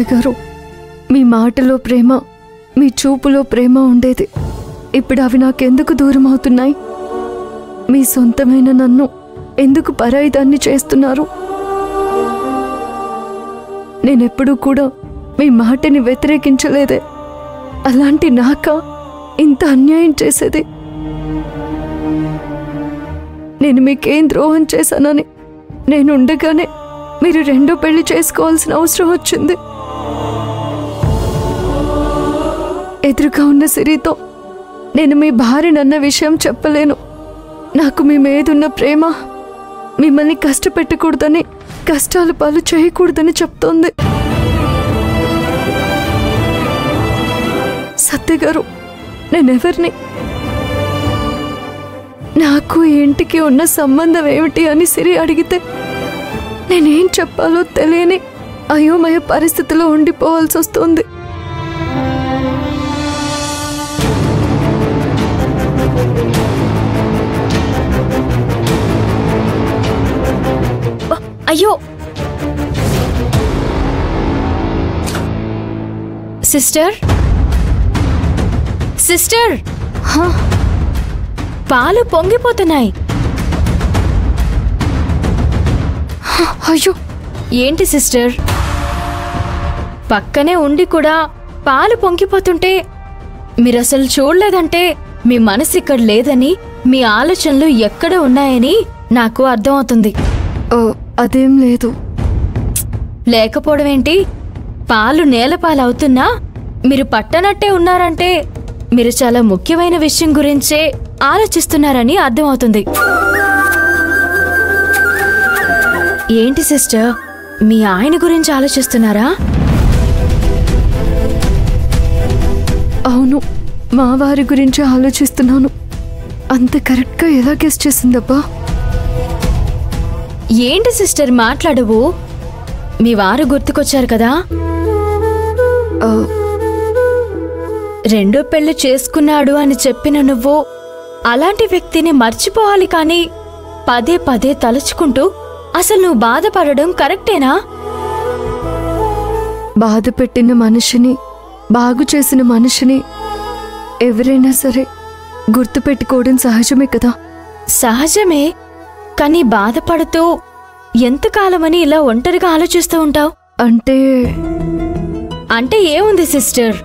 అత్తయ్య గారు, మీ మాటలో ప్రేమ, మీ చూపులో ప్రేమ ఉండేది. ఇప్పుడు అవి నాకెందుకు దూరం అవుతున్నాయి? మీ సొంతమైన నన్ను ఎందుకు పరాయిదాన్ని చేస్తున్నారు? నేనెప్పుడూ కూడా మీ మాటని వ్యతిరేకించలేదే. అలాంటి నాక ఇంత అన్యాయం చేసేది? నేను మీకేం ద్రోహం చేశానని నేనుండగానే మీరు రెండో పెళ్లి చేసుకోవాల్సిన అవసరం వచ్చింది. ఎదురుగా ఉన్న సిరితో నేను మీ భార్యనన్న విషయం చెప్పలేను. నాకు మీ మీదున్న ప్రేమ మిమ్మల్ని కష్టపెట్టకూడదని, కష్టాలు పాలు చేయకూడదని చెప్తోంది. సత్య గారు, నేనెవరిని? నాకు ఈ ఇంటికి ఉన్న సంబంధం ఏమిటి అని సిరి అడిగితే నేనేం చెప్పాలో తెలియని అయోమయ పరిస్థితిలో ఉండిపోవాల్సి వస్తుంది. అయ్యో సిస్టర్, సిస్టర్, పాలు పొంగిపోతున్నాయి. అయ్యో, ఏంటి సిస్టర్, పక్కనే ఉండి కూడా పాలు పొంగిపోతుంటే మీరసలు చూడలేదంటే మీ మనసు ఇక్కడ లేదని, మీ ఆలోచనలు ఎక్కడ ఉన్నాయని నాకు అర్థమవుతుంది. అదేం లేదు. లేకపోవడం ఏంటి? పాలు నేలపాలవుతున్నా మీరు పట్టనట్టే ఉన్నారంటే మీరు చాలా ముఖ్యమైన విషయం గురించే ఆలోచిస్తున్నారని అర్థమవుతుంది. ఏంటి సిస్టర్, మీ ఆయన గురించి ఆలోచిస్తున్నారా? అవును, మా వారి గురించి ఆలోచిస్తున్నాను. అంత కరెక్ట్గా ఎలా గెస్ చేసిందబ్బా? ఏంటి సిస్టర్ మాట్లాడవు? మీ వారు గుర్తుకొచ్చారు కదా? రెండో పెళ్లి చేసుకున్నాడు అని చెప్పిన నువ్వు అలాంటి వ్యక్తిని మర్చిపోవాలి కానీ పదే పదే తలుచుకుంటూ అసలు నువ్వు బాధపడడం కరెక్టేనా? బాధ పెట్టిన మనిషిని, బాగు చేసిన మనిషిని ఎవరైనా సరే గుర్తుపెట్టుకోవడం సహజమే కదా? సహజమే, కానీ బాధపడుతూ ఎంతకాలమని ఇలా ఒంటరిగా ఆలోచిస్తూ ఉంటావు? అంటే ఏముంది సిస్టర్,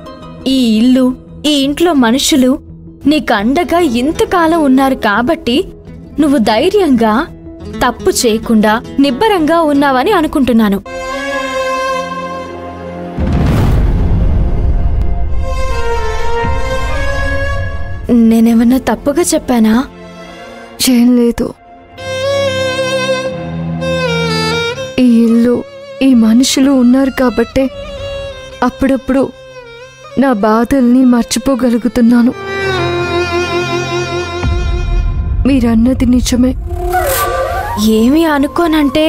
ఈ ఇల్లు, ఈ ఇంట్లో మనుషులు నీకు అండగా ఇంతకాలం ఉన్నారు కాబట్టి నువ్వు ధైర్యంగా, తప్పు చేయకుండా నిబ్బరంగా ఉన్నావని అనుకుంటున్నాను. నేనేమన్నా తప్పుగా చెప్పానా? ఏం లేదు. ఈ ఇల్లు, ఈ మనుషులు ఉన్నారు కాబట్టే అప్పుడప్పుడు నా బాధల్ని మర్చిపోగలుగుతున్నాను. మీరన్నది నిజమే. ఏమీ అనుకోనంటే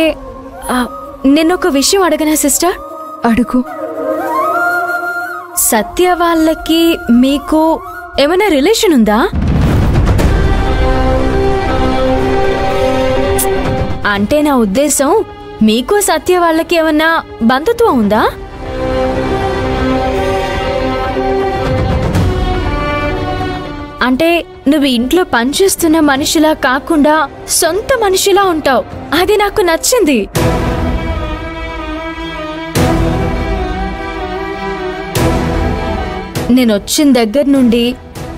నిన్నొక విషయం అడగనా సిస్టర్? అడుగు. సత్య వాళ్ళకి మీకు ఏమైనా రిలేషన్ ఉందా? అంటే నా ఉద్దేశం, మీకు సత్య వాళ్ళకి ఏమన్నా బంధుత్వం ఉందా? అంటే నువ్వు ఇంట్లో పనిచేస్తున్న మనిషిలా కాకుండా సొంత మనిషిలా ఉంటావు. అది నాకు నచ్చింది. నేనొచ్చిన దగ్గర నుండి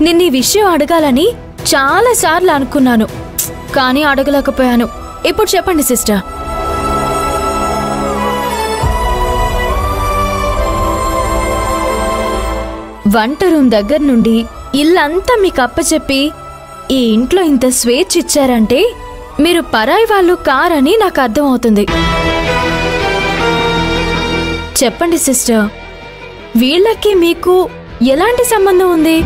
నిన్న ఈ విషయం అడగాలని చాలాసార్లు అనుకున్నాను, కానీ అడగలేకపోయాను. ఇప్పుడు చెప్పండి సిస్టర్. వంట రూమ్ దగ్గర నుండి ఇల్లంతా మీకు అప్పచెప్పి ఈ ఇంట్లో ఇంత స్వేచ్ఛ ఇచ్చారంటే మీరు పరాయి వాళ్ళు కారని నాకు అర్థమవుతుంది. చెప్పండి సిస్టర్, వీళ్ళకి మీకు ఎలాంటి సంబంధం ఉంది?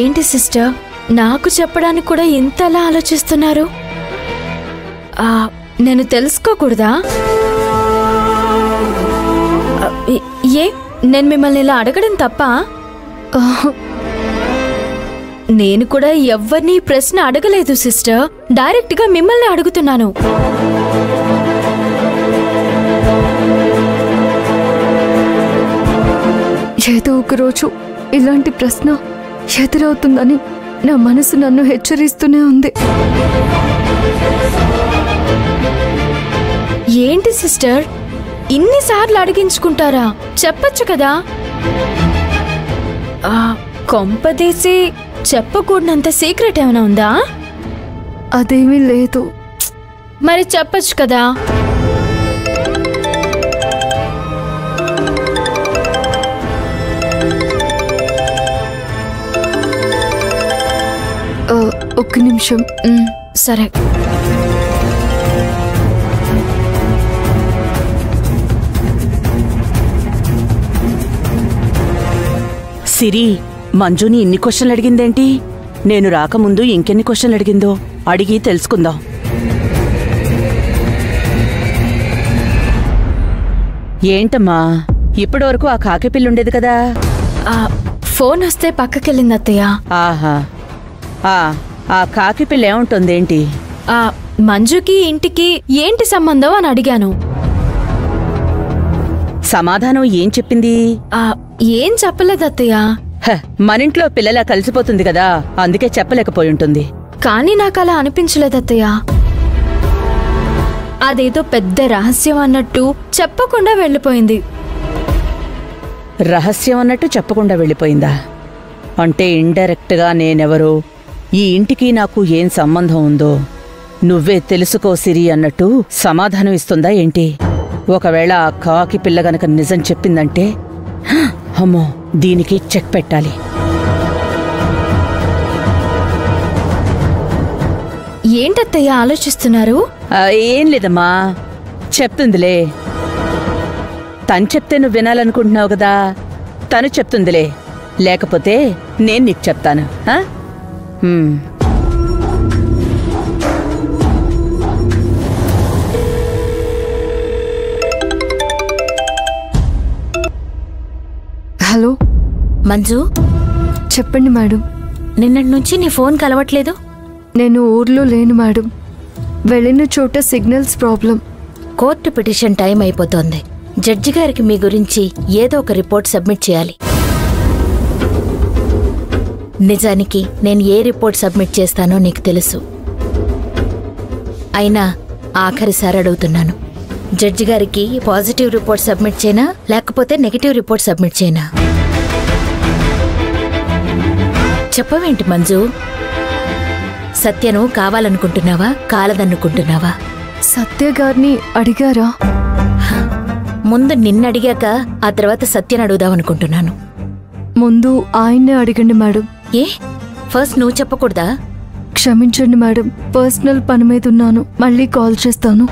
ఏంటి సిస్టర్, నాకు చెప్పడానికి కూడా ఇంతలా ఆలోచిస్తున్నారు? నేను తెలుసుకోకూడదా? ఏ, నేను మిమ్మల్ని ఇలా అడగడం తప్ప? నేను కూడా ఎవ్వరినీ ప్రశ్న అడగలేదు సిస్టర్, డైరెక్ట్గా మిమ్మల్ని అడుగుతున్నాను. ఒకరోజు ఇలాంటి ప్రశ్న ఎదురవుతుందని నా మనసు నన్ను హెచ్చరిస్తూనే ఉంది. ఏంటి సిస్టర్, ఇన్నిసార్లు అడిగించుకుంటారా? చెప్పొచ్చు కదా. కొంపదీసి చెప్పకూడనంత సీక్రెట్ ఏమైనా ఉందా? అదేమీ లేదు. మరి చెప్పొచ్చు కదా. ఒక్క నిమిషం. సరే. సిరి, మంజుని ఇన్ని క్వశ్చన్లు అడిగిందేంటి? నేను రాకముందు ఇంకెన్ని క్వశ్చన్లు అడిగిందో అడిగి తెలుసుకుందాం. ఏంటమ్మా, ఇప్పటివరకు ఆ కాకిపిల్లుండేది కదా? ఫోన్ వస్తే పక్కకెళ్ళింది అత్తయ్య. ఆహా, ఆ కాకిపిల్ల ఏముంటుందేంటి? మంజుకి ఇంటికి ఏంటి సంబంధం అని అడిగాను. సమాధానం ఏం చెప్పింది? ఏం చెప్పలేదు అత్తయ్య. మనింట్లో పిల్లలా కలిసిపోతుంది కదా, అందుకే చెప్పలేకపోయుంటుంది. కానీ నాకు అలా అనిపించలేదు అత్తయ్య. అదేదో పెద్ద రహస్యం అన్నట్టు చెప్పకుండా వెళ్ళిపోయింది. రహస్యం అన్నట్టు చెప్పకుండా వెళ్ళిపోయిందా? అంటే ఇండైరెక్ట్ గా నేనెవరో, ఈ ఇంటికి నాకు ఏం సంబంధం ఉందో నువ్వే తెలుసుకో సిరి అన్నట్టు సమాధానం ఇస్తుందా ఏంటి? ఒకవేళ ఆ కాకి పిల్ల గనక నిజం చెప్పిందంటే అమ్మో, దీనికి చెక్ పెట్టాలి. ఏంటత్తయ్య ఆలోచిస్తున్నారు? ఏం లేదమ్మా, చెప్తుందిలే. తను చెప్తే నువ్వు వినాలనుకుంటున్నావు కదా, తను చెప్తుందిలే. లేకపోతే నేను నీకు చెప్తాను. హలో మంజు, చెప్పండి మేడం. నిన్నటి నుంచి నీ ఫోన్ కలవట్లేదు. నేను ఊర్లో లేను మేడం. వెళ్ళిన చోట signals problem. Court petition time అయిపోతోంది. జడ్జి గారికి మీ గురించి ఏదో ఒక రిపోర్ట్ సబ్మిట్ చేయాలి. నిజానికి నేను ఏ రిపోర్ట్ సబ్మిట్ చేస్తానో నీకు తెలుసు. అయినా ఆఖరిసారి అడుగుతున్నాను, జడ్జి గారికి పాజిటివ్ రిపోర్ట్ సబ్మిట్ చేయనా లేకపోతే నెగటివ్ రిపోర్ట్ సబ్మిట్ చేయనా? చెప్పవేంటి మంజు? సత్యను కావాలనుకుంటున్నావా కాలదనుకుంటున్నావా? సత్య గారిని అడిగారా? ముందు నిన్నడిగాక ఆ తర్వాత సత్యను అడుగుదామనుకుంటున్నాను. ముందు ఆయన్నే అడగండి మేడం. ఏ, ఫస్ట్ నువ్వు చెప్పకూడదా? క్షమించండి మేడం, పర్సనల్ పని మీద ఉన్నాను. మళ్ళీ కాల్ చేస్తాను.